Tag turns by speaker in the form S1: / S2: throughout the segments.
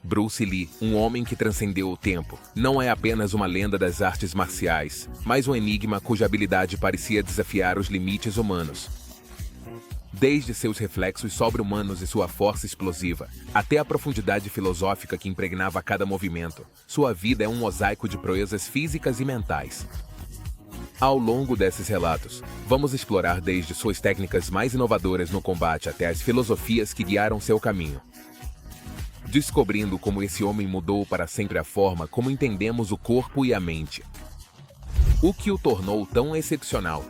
S1: Bruce Lee, um homem que transcendeu o tempo, não é apenas uma lenda das artes marciais, mas um enigma cuja habilidade parecia desafiar os limites humanos. Desde seus reflexos sobre-humanos e sua força explosiva, até a profundidade filosófica que impregnava cada movimento, sua vida é um mosaico de proezas físicas e mentais. Ao longo desses relatos, vamos explorar desde suas técnicas mais inovadoras no combate até as filosofias que guiaram seu caminho, descobrindo como esse homem mudou para sempre a forma como entendemos o corpo e a mente. O que o tornou tão excepcional?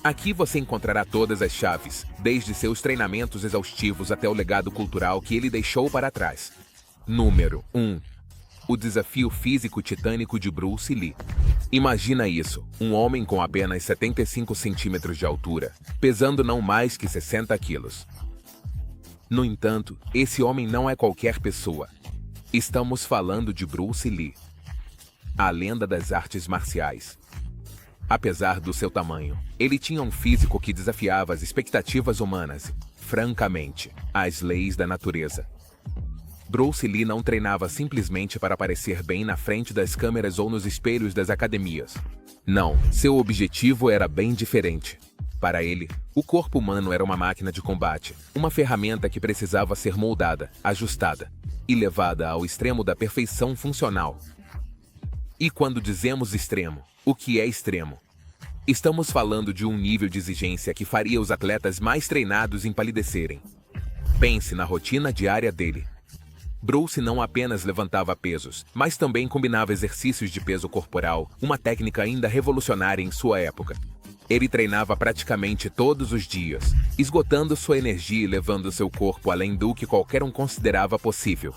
S1: Aqui você encontrará todas as chaves, desde seus treinamentos exaustivos até o legado cultural que ele deixou para trás. Número 1. O desafio físico titânico de Bruce Lee. Imagina isso, um homem com apenas 75 centímetros de altura, pesando não mais que 60 quilos. No entanto, esse homem não é qualquer pessoa. Estamos falando de Bruce Lee, a lenda das artes marciais. Apesar do seu tamanho, ele tinha um físico que desafiava as expectativas humanas, francamente, as leis da natureza. Bruce Lee não treinava simplesmente para aparecer bem na frente das câmeras ou nos espelhos das academias. Não, seu objetivo era bem diferente. Para ele, o corpo humano era uma máquina de combate, uma ferramenta que precisava ser moldada, ajustada e levada ao extremo da perfeição funcional. E quando dizemos extremo, o que é extremo? Estamos falando de um nível de exigência que faria os atletas mais treinados empalidecerem. Pense na rotina diária dele. Bruce não apenas levantava pesos, mas também combinava exercícios de peso corporal, uma técnica ainda revolucionária em sua época. Ele treinava praticamente todos os dias, esgotando sua energia e levando seu corpo além do que qualquer um considerava possível.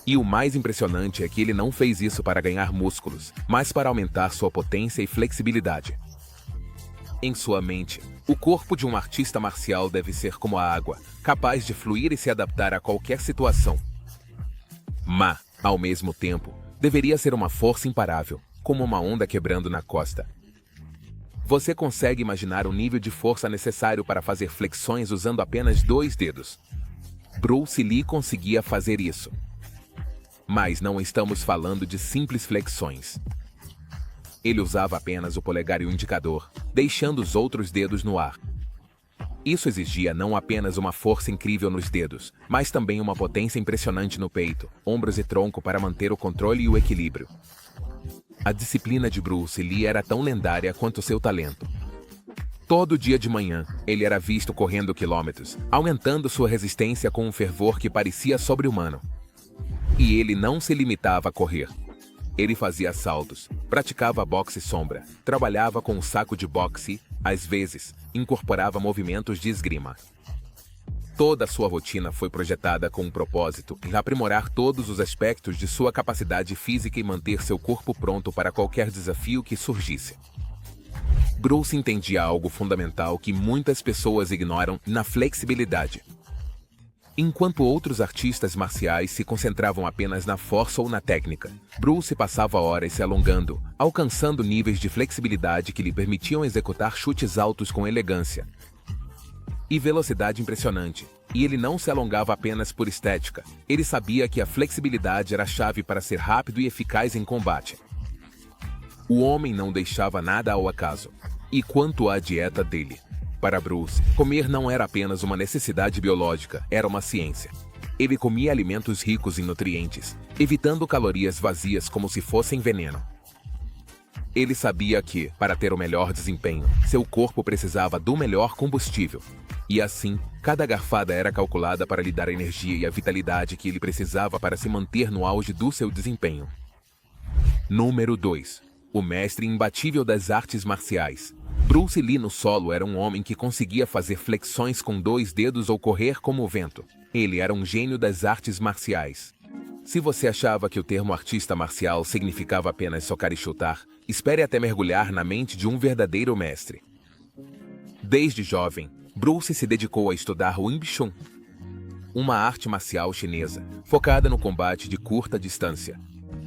S1: E o mais impressionante é que ele não fez isso para ganhar músculos, mas para aumentar sua potência e flexibilidade. Em sua mente, o corpo de um artista marcial deve ser como a água, capaz de fluir e se adaptar a qualquer situação. Mas, ao mesmo tempo, deveria ser uma força imparável, como uma onda quebrando na costa. Você consegue imaginar o nível de força necessário para fazer flexões usando apenas 2 dedos? Bruce Lee conseguia fazer isso. Mas não estamos falando de simples flexões. Ele usava apenas o polegar e o indicador, deixando os outros dedos no ar. Isso exigia não apenas uma força incrível nos dedos, mas também uma potência impressionante no peito, ombros e tronco para manter o controle e o equilíbrio. A disciplina de Bruce Lee era tão lendária quanto seu talento. Todo dia de manhã, ele era visto correndo quilômetros, aumentando sua resistência com um fervor que parecia sobre-humano. E ele não se limitava a correr. Ele fazia saltos, praticava boxe sombra, trabalhava com um saco de boxe e, às vezes, incorporava movimentos de esgrima. Toda a sua rotina foi projetada com um propósito em aprimorar todos os aspectos de sua capacidade física e manter seu corpo pronto para qualquer desafio que surgisse. Bruce entendia algo fundamental que muitas pessoas ignoram na flexibilidade. Enquanto outros artistas marciais se concentravam apenas na força ou na técnica, Bruce passava horas se alongando, alcançando níveis de flexibilidade que lhe permitiam executar chutes altos com elegância e velocidade impressionante. E ele não se alongava apenas por estética. Ele sabia que a flexibilidade era a chave para ser rápido e eficaz em combate. O homem não deixava nada ao acaso. E quanto à dieta dele? Para Bruce, comer não era apenas uma necessidade biológica, era uma ciência. Ele comia alimentos ricos em nutrientes, evitando calorias vazias como se fossem veneno. Ele sabia que, para ter o melhor desempenho, seu corpo precisava do melhor combustível. E assim, cada garfada era calculada para lhe dar a energia e a vitalidade que ele precisava para se manter no auge do seu desempenho. Número 2. O mestre imbatível das artes marciais. Bruce Lee no solo era um homem que conseguia fazer flexões com 2 dedos ou correr como o vento. Ele era um gênio das artes marciais. Se você achava que o termo artista marcial significava apenas socar e chutar, espere até mergulhar na mente de um verdadeiro mestre. Desde jovem, Bruce se dedicou a estudar o Wing Chun, uma arte marcial chinesa, focada no combate de curta distância.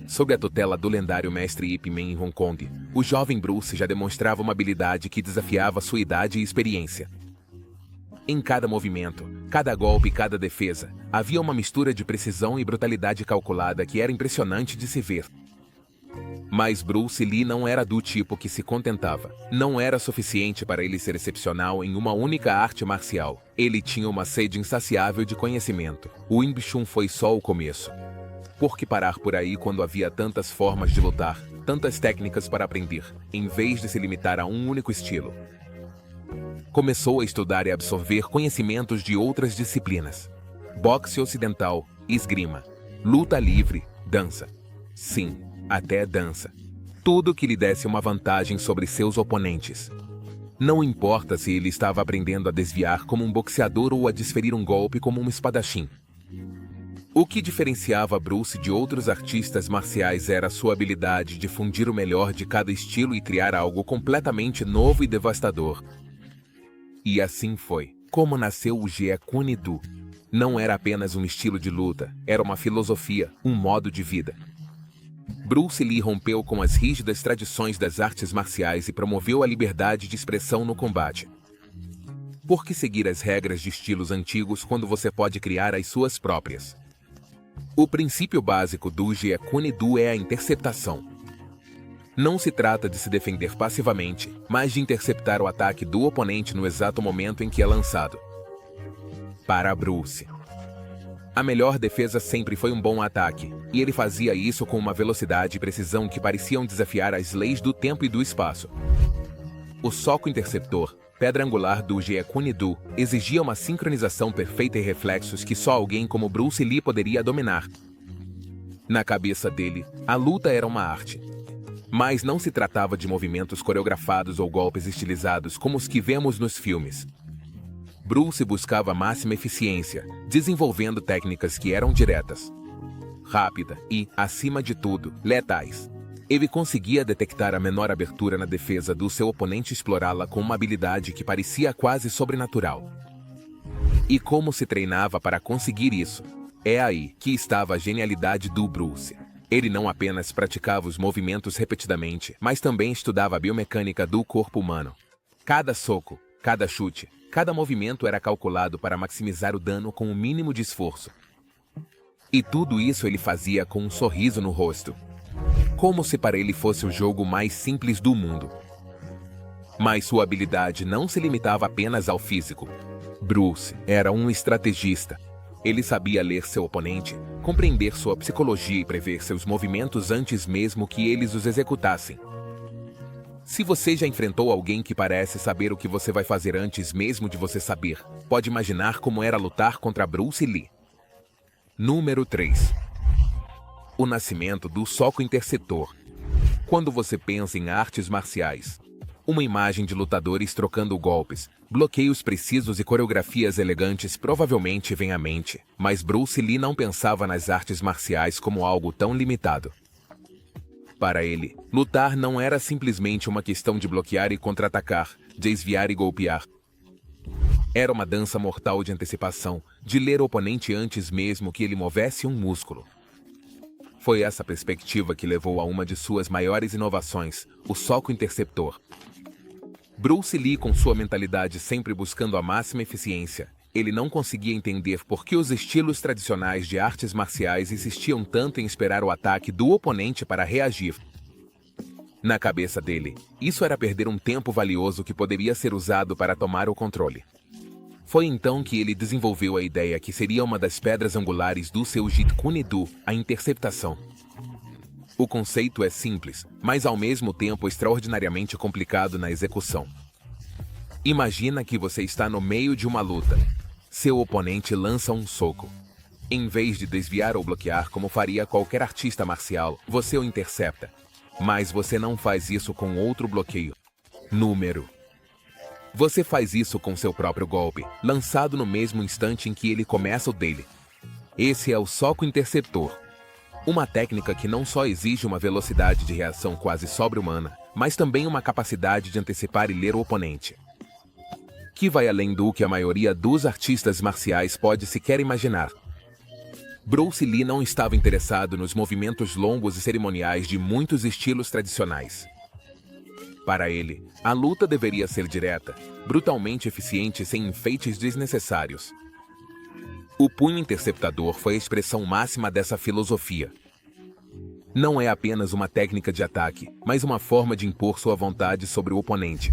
S1: Sob a tutela do lendário mestre Ip Man em Hong Kong, o jovem Bruce já demonstrava uma habilidade que desafiava sua idade e experiência. Em cada movimento, cada golpe e cada defesa, havia uma mistura de precisão e brutalidade calculada que era impressionante de se ver. Mas Bruce Lee não era do tipo que se contentava. Não era suficiente para ele ser excepcional em uma única arte marcial. Ele tinha uma sede insaciável de conhecimento. O Wing Chun foi só o começo. Por que parar por aí quando havia tantas formas de lutar, tantas técnicas para aprender, em vez de se limitar a um único estilo? Começou a estudar e absorver conhecimentos de outras disciplinas. Boxe ocidental, esgrima, luta livre, dança. Sim, até dança. Tudo que lhe desse uma vantagem sobre seus oponentes. Não importa se ele estava aprendendo a desviar como um boxeador ou a desferir um golpe como um espadachim. O que diferenciava Bruce de outros artistas marciais era sua habilidade de fundir o melhor de cada estilo e criar algo completamente novo e devastador. E assim foi como nasceu o Jeet Kune Do. Não era apenas um estilo de luta, era uma filosofia, um modo de vida. Bruce Lee rompeu com as rígidas tradições das artes marciais e promoveu a liberdade de expressão no combate. Por que seguir as regras de estilos antigos quando você pode criar as suas próprias? O princípio básico do Jeet Kune Do é a interceptação. Não se trata de se defender passivamente, mas de interceptar o ataque do oponente no exato momento em que é lançado. Para Bruce, a melhor defesa sempre foi um bom ataque, e ele fazia isso com uma velocidade e precisão que pareciam desafiar as leis do tempo e do espaço. O soco interceptor, pedra angular do Jeet Kune Do, exigia uma sincronização perfeita e reflexos que só alguém como Bruce Lee poderia dominar. Na cabeça dele, a luta era uma arte. Mas não se tratava de movimentos coreografados ou golpes estilizados como os que vemos nos filmes. Bruce buscava máxima eficiência, desenvolvendo técnicas que eram diretas, rápidas e, acima de tudo, letais. Ele conseguia detectar a menor abertura na defesa do seu oponente e explorá-la com uma habilidade que parecia quase sobrenatural. E como se treinava para conseguir isso? É aí que estava a genialidade do Bruce. Ele não apenas praticava os movimentos repetidamente, mas também estudava a biomecânica do corpo humano. Cada soco, cada chute, cada movimento era calculado para maximizar o dano com o mínimo de esforço. E tudo isso ele fazia com um sorriso no rosto. Como se para ele fosse o jogo mais simples do mundo. Mas sua habilidade não se limitava apenas ao físico. Bruce era um estrategista. Ele sabia ler seu oponente, compreender sua psicologia e prever seus movimentos antes mesmo que eles os executassem. Se você já enfrentou alguém que parece saber o que você vai fazer antes mesmo de você saber, pode imaginar como era lutar contra Bruce Lee. Número 3. O nascimento do soco interceptor. Quando você pensa em artes marciais, uma imagem de lutadores trocando golpes, bloqueios precisos e coreografias elegantes provavelmente vem à mente, mas Bruce Lee não pensava nas artes marciais como algo tão limitado. Para ele, lutar não era simplesmente uma questão de bloquear e contra-atacar, desviar e golpear. Era uma dança mortal de antecipação, de ler o oponente antes mesmo que ele movesse um músculo. Foi essa perspectiva que levou a uma de suas maiores inovações, o soco interceptor. Bruce Lee, com sua mentalidade sempre buscando a máxima eficiência, ele não conseguia entender por que os estilos tradicionais de artes marciais insistiam tanto em esperar o ataque do oponente para reagir. Na cabeça dele, isso era perder um tempo valioso que poderia ser usado para tomar o controle. Foi então que ele desenvolveu a ideia que seria uma das pedras angulares do seu Jeet Kune Do, a interceptação. O conceito é simples, mas ao mesmo tempo extraordinariamente complicado na execução. Imagina que você está no meio de uma luta. Seu oponente lança um soco. Em vez de desviar ou bloquear como faria qualquer artista marcial, você o intercepta. Mas você não faz isso com outro bloqueio. Número. Você faz isso com seu próprio golpe, lançado no mesmo instante em que ele começa o dele. Esse é o soco interceptor. Uma técnica que não só exige uma velocidade de reação quase sobre-humana, mas também uma capacidade de antecipar e ler o oponente. Que vai além do que a maioria dos artistas marciais pode sequer imaginar. Bruce Lee não estava interessado nos movimentos longos e cerimoniais de muitos estilos tradicionais. Para ele, a luta deveria ser direta, brutalmente eficiente sem enfeites desnecessários. O punho interceptador foi a expressão máxima dessa filosofia. Não é apenas uma técnica de ataque, mas uma forma de impor sua vontade sobre o oponente.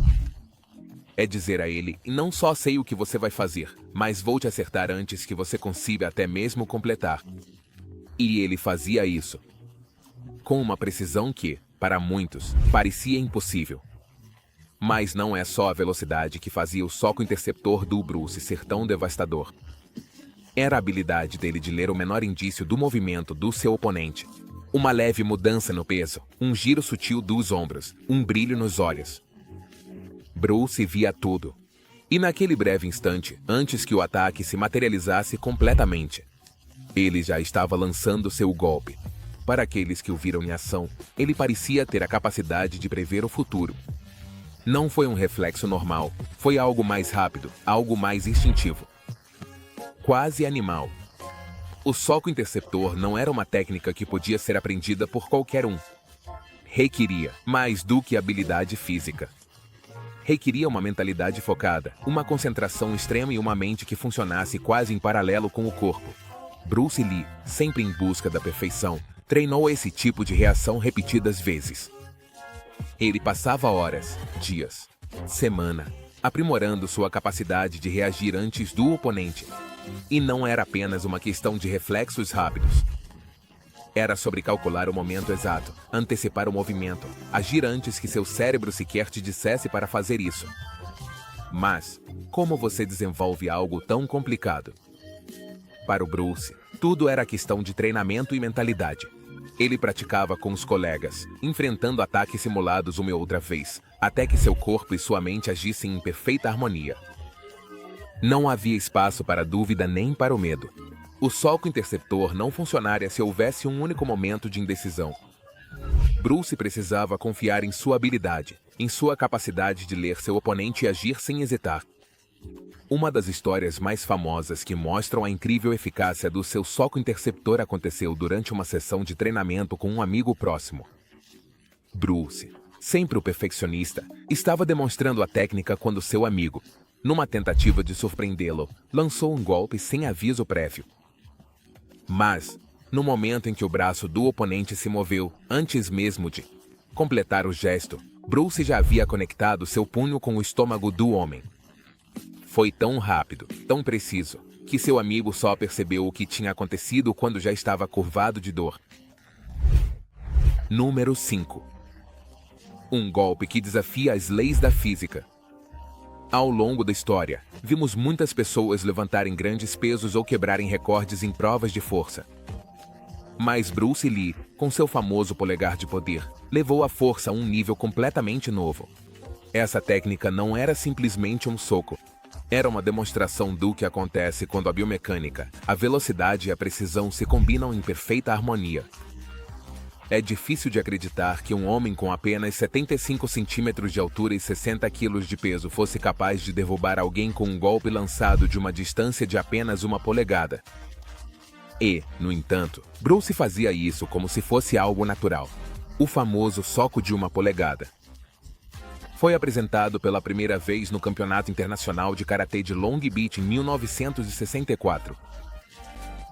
S1: É dizer a ele, não só sei o que você vai fazer, mas vou te acertar antes que você consiga até mesmo completar. E ele fazia isso. Com uma precisão que, para muitos, parecia impossível. Mas não é só a velocidade que fazia o soco interceptor do Bruce ser tão devastador. Era a habilidade dele de ler o menor indício do movimento do seu oponente. Uma leve mudança no peso, um giro sutil dos ombros, um brilho nos olhos. Bruce via tudo. E naquele breve instante, antes que o ataque se materializasse completamente, ele já estava lançando seu golpe. Para aqueles que o viram em ação, ele parecia ter a capacidade de prever o futuro. Não foi um reflexo normal, foi algo mais rápido, algo mais instintivo. Quase animal. O soco interceptor não era uma técnica que podia ser aprendida por qualquer um. Requeria mais do que habilidade física. Requeria uma mentalidade focada, uma concentração extrema e uma mente que funcionasse quase em paralelo com o corpo. Bruce Lee, sempre em busca da perfeição, treinou esse tipo de reação repetidas vezes. Ele passava horas, dias, semana, aprimorando sua capacidade de reagir antes do oponente. E não era apenas uma questão de reflexos rápidos. Era sobre calcular o momento exato, antecipar o movimento, agir antes que seu cérebro sequer te dissesse para fazer isso. Mas, como você desenvolve algo tão complicado? Para o Bruce, tudo era questão de treinamento e mentalidade. Ele praticava com os colegas, enfrentando ataques simulados uma e outra vez, até que seu corpo e sua mente agissem em perfeita harmonia. Não havia espaço para dúvida nem para o medo. O soco interceptor não funcionaria se houvesse um único momento de indecisão. Bruce precisava confiar em sua habilidade, em sua capacidade de ler seu oponente e agir sem hesitar. Uma das histórias mais famosas que mostram a incrível eficácia do seu soco interceptor aconteceu durante uma sessão de treinamento com um amigo próximo. Bruce, sempre o perfeccionista, estava demonstrando a técnica quando seu amigo, numa tentativa de surpreendê-lo, lançou um golpe sem aviso prévio. Mas, no momento em que o braço do oponente se moveu, antes mesmo de completar o gesto, Bruce já havia conectado seu punho com o estômago do homem. Foi tão rápido, tão preciso, que seu amigo só percebeu o que tinha acontecido quando já estava curvado de dor. Número 5. Um golpe que desafia as leis da física. Ao longo da história, vimos muitas pessoas levantarem grandes pesos ou quebrarem recordes em provas de força. Mas Bruce Lee, com seu famoso polegar de poder, levou a força a um nível completamente novo. Essa técnica não era simplesmente um soco. Era uma demonstração do que acontece quando a biomecânica, a velocidade e a precisão se combinam em perfeita harmonia. É difícil de acreditar que um homem com apenas 75 centímetros de altura e 60 quilos de peso fosse capaz de derrubar alguém com um golpe lançado de uma distância de apenas uma polegada. E, no entanto, Bruce fazia isso como se fosse algo natural. O famoso soco de uma polegada. Foi apresentado pela primeira vez no Campeonato Internacional de Karatê de Long Beach em 1964.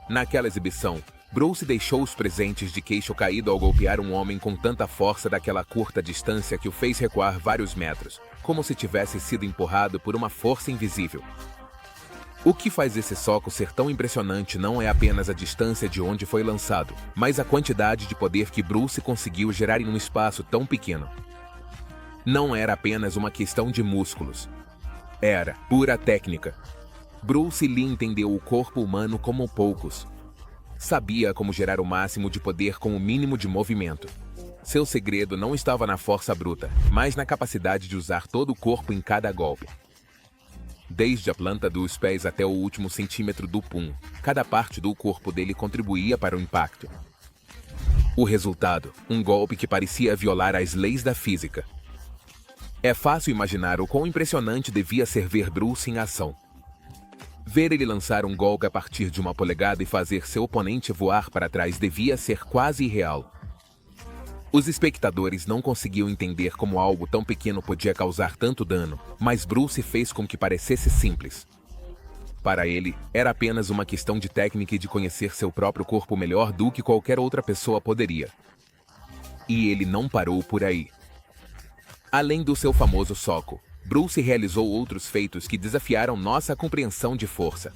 S1: Naquela exibição, Bruce deixou os presentes de queixo caído ao golpear um homem com tanta força daquela curta distância que o fez recuar vários metros, como se tivesse sido empurrado por uma força invisível. O que faz esse soco ser tão impressionante não é apenas a distância de onde foi lançado, mas a quantidade de poder que Bruce conseguiu gerar em um espaço tão pequeno. Não era apenas uma questão de músculos. Era pura técnica. Bruce Lee entendeu o corpo humano como poucos. Sabia como gerar o máximo de poder com o mínimo de movimento. Seu segredo não estava na força bruta, mas na capacidade de usar todo o corpo em cada golpe. Desde a planta dos pés até o último centímetro do punho, cada parte do corpo dele contribuía para o impacto. O resultado, um golpe que parecia violar as leis da física. É fácil imaginar o quão impressionante devia ser ver Bruce em ação. Ver ele lançar um golpe a partir de uma polegada e fazer seu oponente voar para trás devia ser quase irreal. Os espectadores não conseguiam entender como algo tão pequeno podia causar tanto dano, mas Bruce fez com que parecesse simples. Para ele, era apenas uma questão de técnica e de conhecer seu próprio corpo melhor do que qualquer outra pessoa poderia. E ele não parou por aí. Além do seu famoso soco, Bruce realizou outros feitos que desafiaram nossa compreensão de força.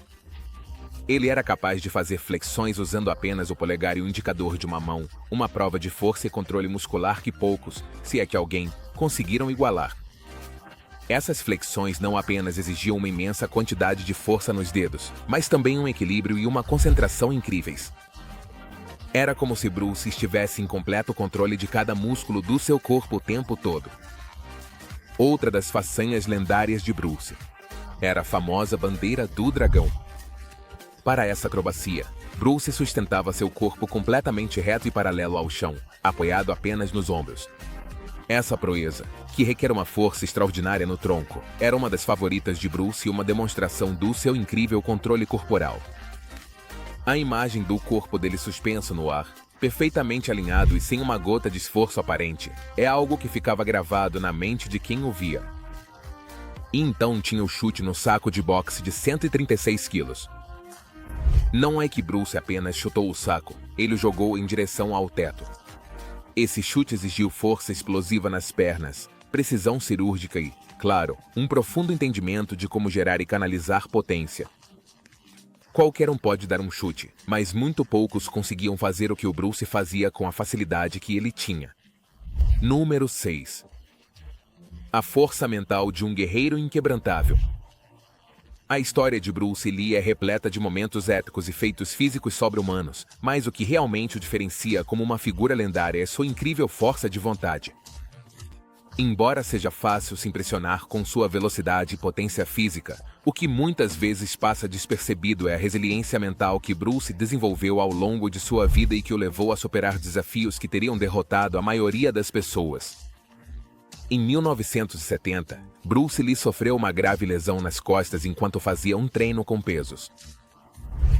S1: Ele era capaz de fazer flexões usando apenas o polegar e o indicador de uma mão, uma prova de força e controle muscular que poucos, se é que alguém, conseguiram igualar. Essas flexões não apenas exigiam uma imensa quantidade de força nos dedos, mas também um equilíbrio e uma concentração incríveis. Era como se Bruce estivesse em completo controle de cada músculo do seu corpo o tempo todo. Outra das façanhas lendárias de Bruce era a famosa bandeira do dragão. Para essa acrobacia, Bruce sustentava seu corpo completamente reto e paralelo ao chão, apoiado apenas nos ombros. Essa proeza, que requer uma força extraordinária no tronco, era uma das favoritas de Bruce e uma demonstração do seu incrível controle corporal. A imagem do corpo dele suspenso no ar, perfeitamente alinhado e sem uma gota de esforço aparente, é algo que ficava gravado na mente de quem o via. E então tinha o chute no saco de boxe de 136 quilos. Não é que Bruce apenas chutou o saco, ele o jogou em direção ao teto. Esse chute exigiu força explosiva nas pernas, precisão cirúrgica e, claro, um profundo entendimento de como gerar e canalizar potência. Qualquer um pode dar um chute, mas muito poucos conseguiam fazer o que o Bruce fazia com a facilidade que ele tinha. Número 6. A força mental de um guerreiro inquebrantável. A história de Bruce Lee é repleta de momentos épicos e feitos físicos sobre-humanos, mas o que realmente o diferencia como uma figura lendária é sua incrível força de vontade. Embora seja fácil se impressionar com sua velocidade e potência física, o que muitas vezes passa despercebido é a resiliência mental que Bruce desenvolveu ao longo de sua vida e que o levou a superar desafios que teriam derrotado a maioria das pessoas. Em 1970, Bruce Lee sofreu uma grave lesão nas costas enquanto fazia um treino com pesos.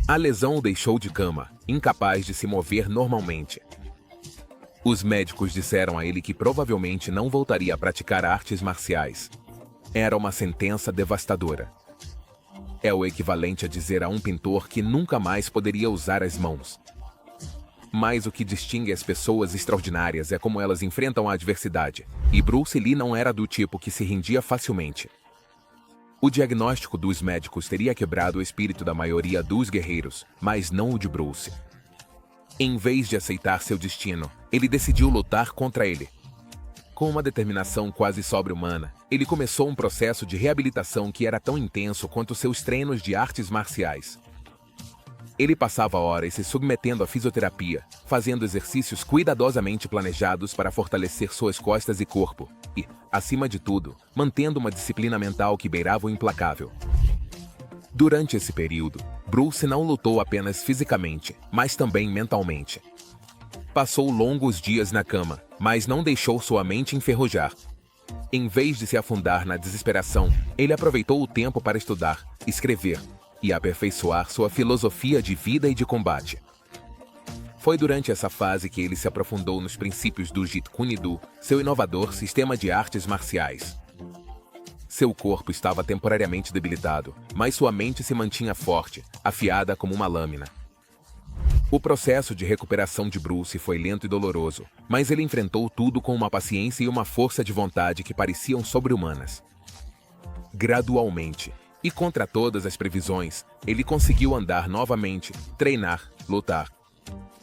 S1: A lesão o deixou de cama, incapaz de se mover normalmente. Os médicos disseram a ele que provavelmente não voltaria a praticar artes marciais. Era uma sentença devastadora. É o equivalente a dizer a um pintor que nunca mais poderia usar as mãos. Mas o que distingue as pessoas extraordinárias é como elas enfrentam a adversidade, e Bruce Lee não era do tipo que se rendia facilmente. O diagnóstico dos médicos teria quebrado o espírito da maioria dos guerreiros, mas não o de Bruce. Em vez de aceitar seu destino, ele decidiu lutar contra ele. Com uma determinação quase sobre-humana, ele começou um processo de reabilitação que era tão intenso quanto seus treinos de artes marciais. Ele passava horas se submetendo à fisioterapia, fazendo exercícios cuidadosamente planejados para fortalecer suas costas e corpo, e, acima de tudo, mantendo uma disciplina mental que beirava o implacável. Durante esse período, Bruce não lutou apenas fisicamente, mas também mentalmente. Passou longos dias na cama, mas não deixou sua mente enferrujar. Em vez de se afundar na desesperação, ele aproveitou o tempo para estudar, escrever e aperfeiçoar sua filosofia de vida e de combate. Foi durante essa fase que ele se aprofundou nos princípios do Jeet Kune Do, seu inovador sistema de artes marciais. Seu corpo estava temporariamente debilitado, mas sua mente se mantinha forte, afiada como uma lâmina. O processo de recuperação de Bruce foi lento e doloroso, mas ele enfrentou tudo com uma paciência e uma força de vontade que pareciam sobre-humanas. Gradualmente, e contra todas as previsões, ele conseguiu andar novamente, treinar, lutar.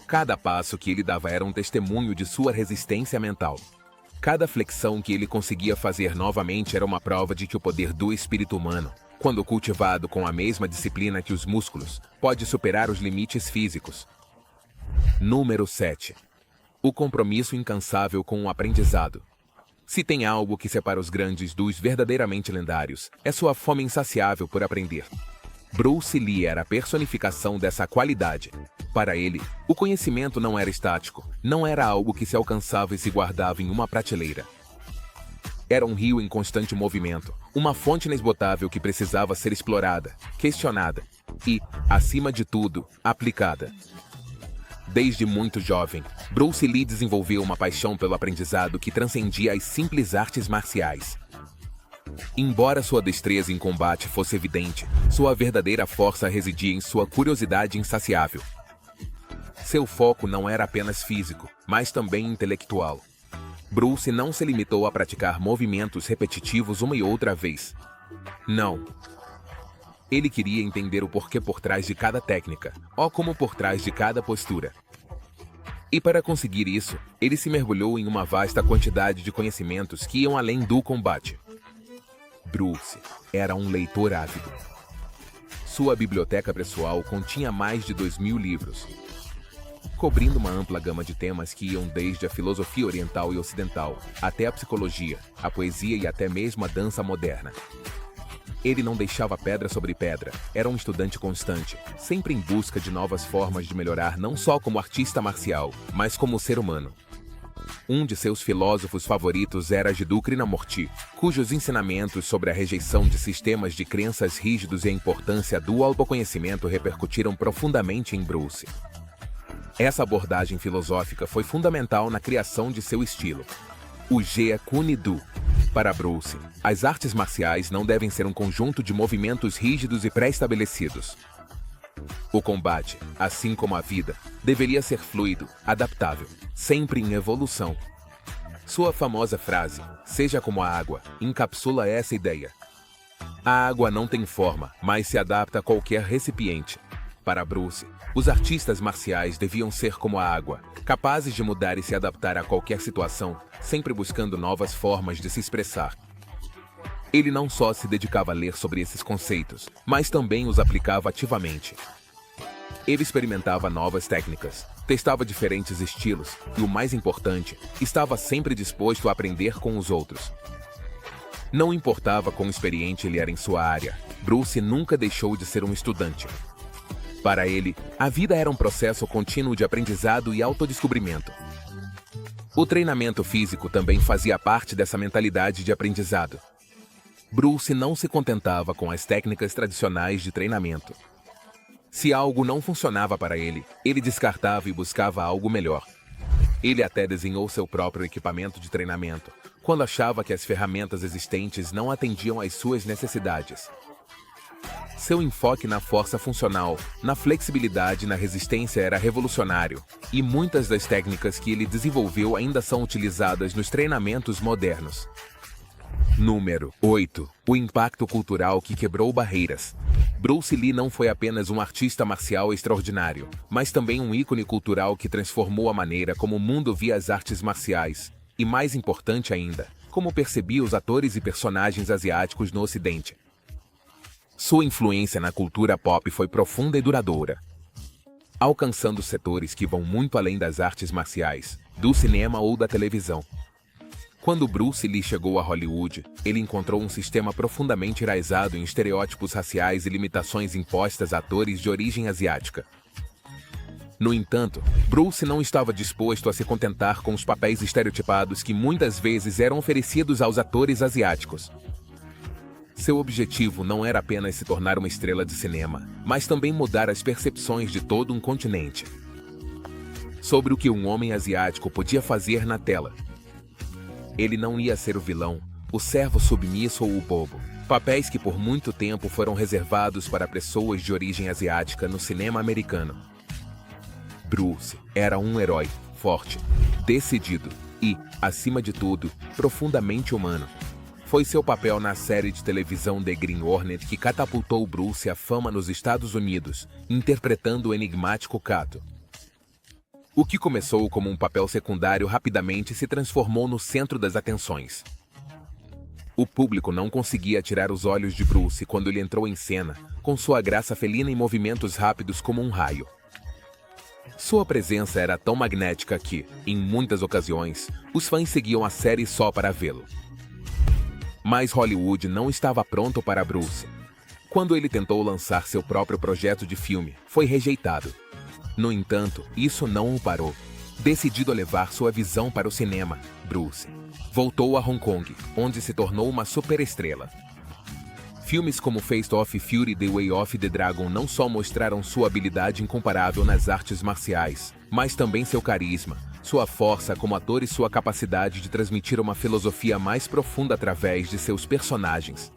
S1: Cada passo que ele dava era um testemunho de sua resistência mental. Cada flexão que ele conseguia fazer novamente era uma prova de que o poder do espírito humano, quando cultivado com a mesma disciplina que os músculos, pode superar os limites físicos. Número 7. O compromisso incansável com o aprendizado. Se tem algo que separa os grandes dos verdadeiramente lendários, é sua fome insaciável por aprender. Bruce Lee era a personificação dessa qualidade. Para ele, o conhecimento não era estático, não era algo que se alcançava e se guardava em uma prateleira. Era um rio em constante movimento, uma fonte inesgotável que precisava ser explorada, questionada e, acima de tudo, aplicada. Desde muito jovem, Bruce Lee desenvolveu uma paixão pelo aprendizado que transcendia as simples artes marciais. Embora sua destreza em combate fosse evidente, sua verdadeira força residia em sua curiosidade insaciável. Seu foco não era apenas físico, mas também intelectual. Bruce não se limitou a praticar movimentos repetitivos uma e outra vez. Não. Ele queria entender o porquê por trás de cada técnica, ou como por trás de cada postura. E para conseguir isso, ele se mergulhou em uma vasta quantidade de conhecimentos que iam além do combate. Bruce era um leitor ávido. Sua biblioteca pessoal continha mais de 2.000 livros, cobrindo uma ampla gama de temas que iam desde a filosofia oriental e ocidental, até a psicologia, a poesia e até mesmo a dança moderna. Ele não deixava pedra sobre pedra, era um estudante constante, sempre em busca de novas formas de melhorar não só como artista marcial, mas como ser humano. Um de seus filósofos favoritos era Jiddu Krishnamurti, cujos ensinamentos sobre a rejeição de sistemas de crenças rígidos e a importância do autoconhecimento repercutiram profundamente em Bruce. Essa abordagem filosófica foi fundamental na criação de seu estilo, o Jeet Kune Do. Para Bruce, as artes marciais não devem ser um conjunto de movimentos rígidos e pré-estabelecidos. O combate, assim como a vida, deveria ser fluido, adaptável, sempre em evolução. Sua famosa frase, "Seja como a água", encapsula essa ideia. A água não tem forma, mas se adapta a qualquer recipiente. Para Bruce, os artistas marciais deviam ser como a água, capazes de mudar e se adaptar a qualquer situação, sempre buscando novas formas de se expressar. Ele não só se dedicava a ler sobre esses conceitos, mas também os aplicava ativamente. Ele experimentava novas técnicas, testava diferentes estilos e, o mais importante, estava sempre disposto a aprender com os outros. Não importava quão experiente ele era em sua área, Bruce nunca deixou de ser um estudante. Para ele, a vida era um processo contínuo de aprendizado e autodescobrimento. O treinamento físico também fazia parte dessa mentalidade de aprendizado. Bruce não se contentava com as técnicas tradicionais de treinamento. Se algo não funcionava para ele, ele descartava e buscava algo melhor. Ele até desenhou seu próprio equipamento de treinamento, quando achava que as ferramentas existentes não atendiam às suas necessidades. Seu enfoque na força funcional, na flexibilidade e na resistência era revolucionário, e muitas das técnicas que ele desenvolveu ainda são utilizadas nos treinamentos modernos. Número 8. O impacto cultural que quebrou barreiras. Bruce Lee não foi apenas um artista marcial extraordinário, mas também um ícone cultural que transformou a maneira como o mundo via as artes marciais, e mais importante ainda, como percebia os atores e personagens asiáticos no Ocidente. Sua influência na cultura pop foi profunda e duradoura, alcançando setores que vão muito além das artes marciais, do cinema ou da televisão. Quando Bruce Lee chegou a Hollywood, ele encontrou um sistema profundamente enraizado em estereótipos raciais e limitações impostas a atores de origem asiática. No entanto, Bruce não estava disposto a se contentar com os papéis estereotipados que muitas vezes eram oferecidos aos atores asiáticos. Seu objetivo não era apenas se tornar uma estrela de cinema, mas também mudar as percepções de todo um continente sobre o que um homem asiático podia fazer na tela. Ele não ia ser o vilão, o servo submisso ou o bobo, papéis que por muito tempo foram reservados para pessoas de origem asiática no cinema americano. Bruce era um herói, forte, decidido e, acima de tudo, profundamente humano. Foi seu papel na série de televisão The Green Hornet que catapultou Bruce à fama nos Estados Unidos, interpretando o enigmático Kato. O que começou como um papel secundário rapidamente se transformou no centro das atenções. O público não conseguia tirar os olhos de Bruce quando ele entrou em cena, com sua graça felina e movimentos rápidos como um raio. Sua presença era tão magnética que, em muitas ocasiões, os fãs seguiam a série só para vê-lo. Mas Hollywood não estava pronto para Bruce. Quando ele tentou lançar seu próprio projeto de filme, foi rejeitado. No entanto, isso não o parou. Decidido a levar sua visão para o cinema, Bruce voltou a Hong Kong, onde se tornou uma superestrela. Filmes como Fist of Fury e The Way of the Dragon não só mostraram sua habilidade incomparável nas artes marciais, mas também seu carisma, sua força como ator e sua capacidade de transmitir uma filosofia mais profunda através de seus personagens.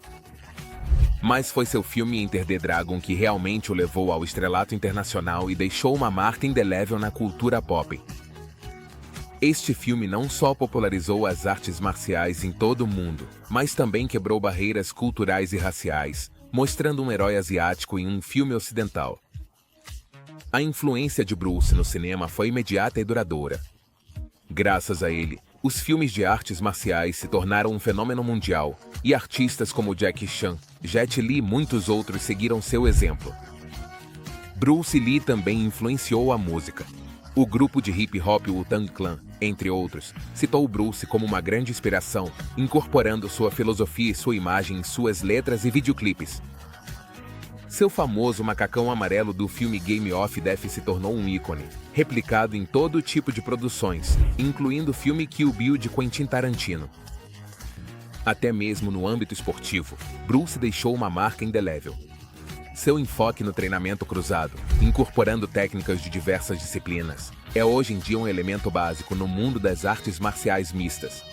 S1: Mas foi seu filme Enter the Dragon que realmente o levou ao estrelato internacional e deixou uma marca indelével na cultura pop. Este filme não só popularizou as artes marciais em todo o mundo, mas também quebrou barreiras culturais e raciais, mostrando um herói asiático em um filme ocidental. A influência de Bruce no cinema foi imediata e duradoura. Graças a ele, os filmes de artes marciais se tornaram um fenômeno mundial, e artistas como Jackie Chan, Jet Li e muitos outros seguiram seu exemplo. Bruce Lee também influenciou a música. O grupo de hip-hop Wu-Tang Clan, entre outros, citou Bruce como uma grande inspiração, incorporando sua filosofia e sua imagem em suas letras e videoclipes. Seu famoso macacão amarelo do filme Game of Death se tornou um ícone, replicado em todo tipo de produções, incluindo o filme Kill Bill de Quentin Tarantino. Até mesmo no âmbito esportivo, Bruce deixou uma marca indelével. Seu enfoque no treinamento cruzado, incorporando técnicas de diversas disciplinas, é hoje em dia um elemento básico no mundo das artes marciais mistas.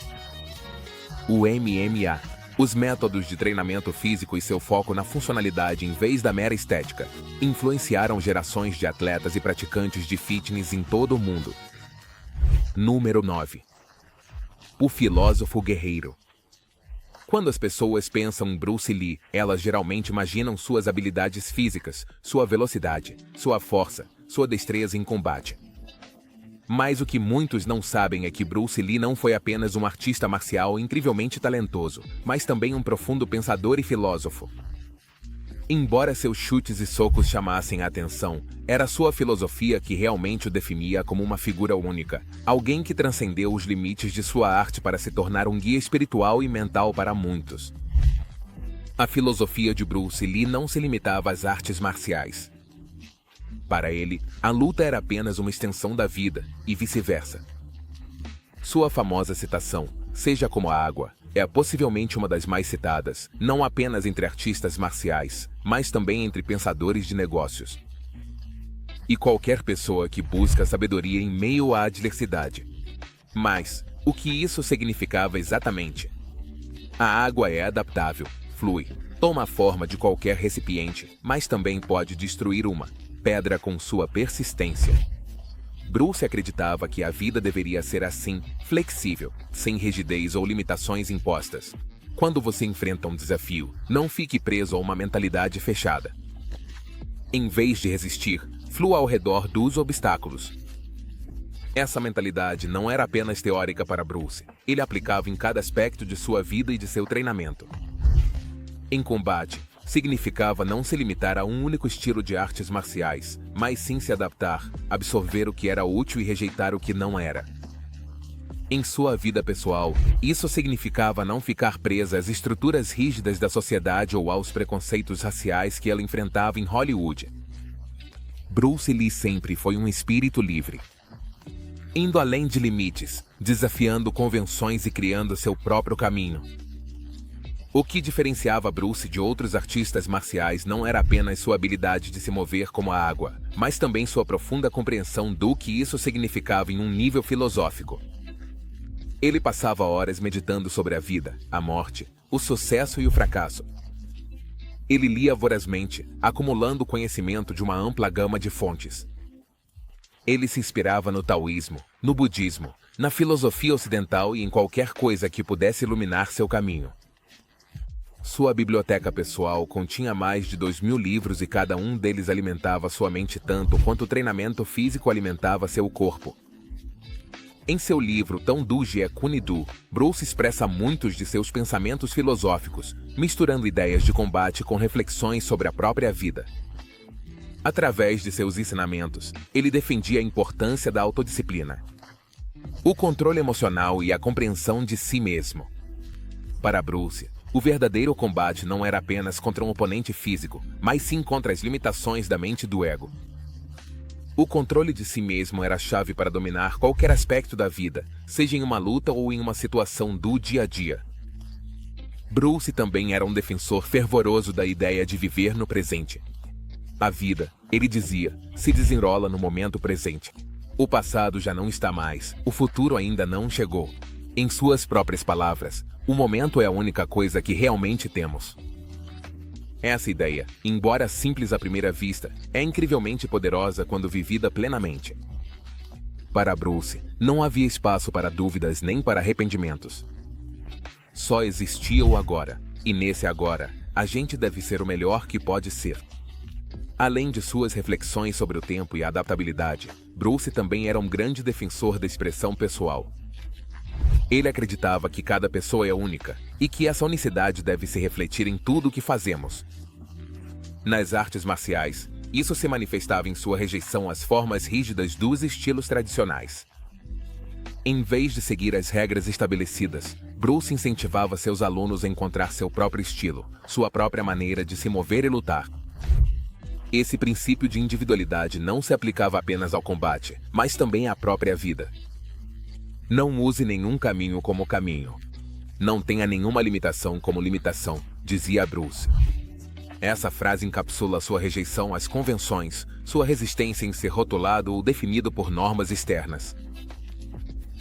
S1: O MMA, os métodos de treinamento físico e seu foco na funcionalidade em vez da mera estética, influenciaram gerações de atletas e praticantes de fitness em todo o mundo. Número 9. O filósofo guerreiro. Quando as pessoas pensam em Bruce Lee, elas geralmente imaginam suas habilidades físicas, sua velocidade, sua força, sua destreza em combate. Mas o que muitos não sabem é que Bruce Lee não foi apenas um artista marcial incrivelmente talentoso, mas também um profundo pensador e filósofo. Embora seus chutes e socos chamassem a atenção, era sua filosofia que realmente o definia como uma figura única, alguém que transcendeu os limites de sua arte para se tornar um guia espiritual e mental para muitos. A filosofia de Bruce Lee não se limitava às artes marciais. Para ele, a luta era apenas uma extensão da vida, e vice-versa. Sua famosa citação, "Seja como a água", é possivelmente uma das mais citadas, não apenas entre artistas marciais, mas também entre pensadores de negócios. E qualquer pessoa que busca sabedoria em meio à adversidade. Mas, o que isso significava exatamente? A água é adaptável, flui, toma a forma de qualquer recipiente, mas também pode destruir uma pedra com sua persistência. Bruce acreditava que a vida deveria ser assim, flexível, sem rigidez ou limitações impostas. Quando você enfrenta um desafio, não fique preso a uma mentalidade fechada. Em vez de resistir, flua ao redor dos obstáculos. Essa mentalidade não era apenas teórica para Bruce, ele aplicava em cada aspecto de sua vida e de seu treinamento. Em combate, significava não se limitar a um único estilo de artes marciais, mas sim se adaptar, absorver o que era útil e rejeitar o que não era. Em sua vida pessoal, isso significava não ficar presa às estruturas rígidas da sociedade ou aos preconceitos raciais que ela enfrentava em Hollywood. Bruce Lee sempre foi um espírito livre, indo além de limites, desafiando convenções e criando seu próprio caminho. O que diferenciava Bruce de outros artistas marciais não era apenas sua habilidade de se mover como a água, mas também sua profunda compreensão do que isso significava em um nível filosófico. Ele passava horas meditando sobre a vida, a morte, o sucesso e o fracasso. Ele lia vorazmente, acumulando conhecimento de uma ampla gama de fontes. Ele se inspirava no taoísmo, no budismo, na filosofia ocidental e em qualquer coisa que pudesse iluminar seu caminho. Sua biblioteca pessoal continha mais de 2.000 livros e cada um deles alimentava sua mente tanto quanto o treinamento físico alimentava seu corpo. Em seu livro Tongdu Jie Kunidu, Bruce expressa muitos de seus pensamentos filosóficos, misturando ideias de combate com reflexões sobre a própria vida. Através de seus ensinamentos, ele defendia a importância da autodisciplina, o controle emocional e a compreensão de si mesmo. Para Bruce, o verdadeiro combate não era apenas contra um oponente físico, mas sim contra as limitações da mente e do ego. O controle de si mesmo era a chave para dominar qualquer aspecto da vida, seja em uma luta ou em uma situação do dia a dia. Bruce também era um defensor fervoroso da ideia de viver no presente. A vida, ele dizia, se desenrola no momento presente. O passado já não está mais, o futuro ainda não chegou. Em suas próprias palavras, o momento é a única coisa que realmente temos. Essa ideia, embora simples à primeira vista, é incrivelmente poderosa quando vivida plenamente. Para Bruce, não havia espaço para dúvidas nem para arrependimentos. Só existia o agora, e nesse agora, a gente deve ser o melhor que pode ser. Além de suas reflexões sobre o tempo e a adaptabilidade, Bruce também era um grande defensor da expressão pessoal. Ele acreditava que cada pessoa é única, e que essa unicidade deve se refletir em tudo o que fazemos. Nas artes marciais, isso se manifestava em sua rejeição às formas rígidas dos estilos tradicionais. Em vez de seguir as regras estabelecidas, Bruce incentivava seus alunos a encontrar seu próprio estilo, sua própria maneira de se mover e lutar. Esse princípio de individualidade não se aplicava apenas ao combate, mas também à própria vida. Não use nenhum caminho como caminho. Não tenha nenhuma limitação como limitação, dizia Bruce. Essa frase encapsula sua rejeição às convenções, sua resistência em ser rotulado ou definido por normas externas.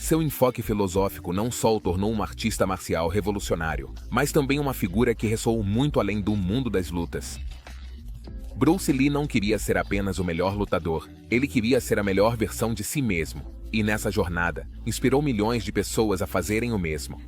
S1: Seu enfoque filosófico não só o tornou um artista marcial revolucionário, mas também uma figura que ressoou muito além do mundo das lutas. Bruce Lee não queria ser apenas o melhor lutador, ele queria ser a melhor versão de si mesmo, e nessa jornada, inspirou milhões de pessoas a fazerem o mesmo.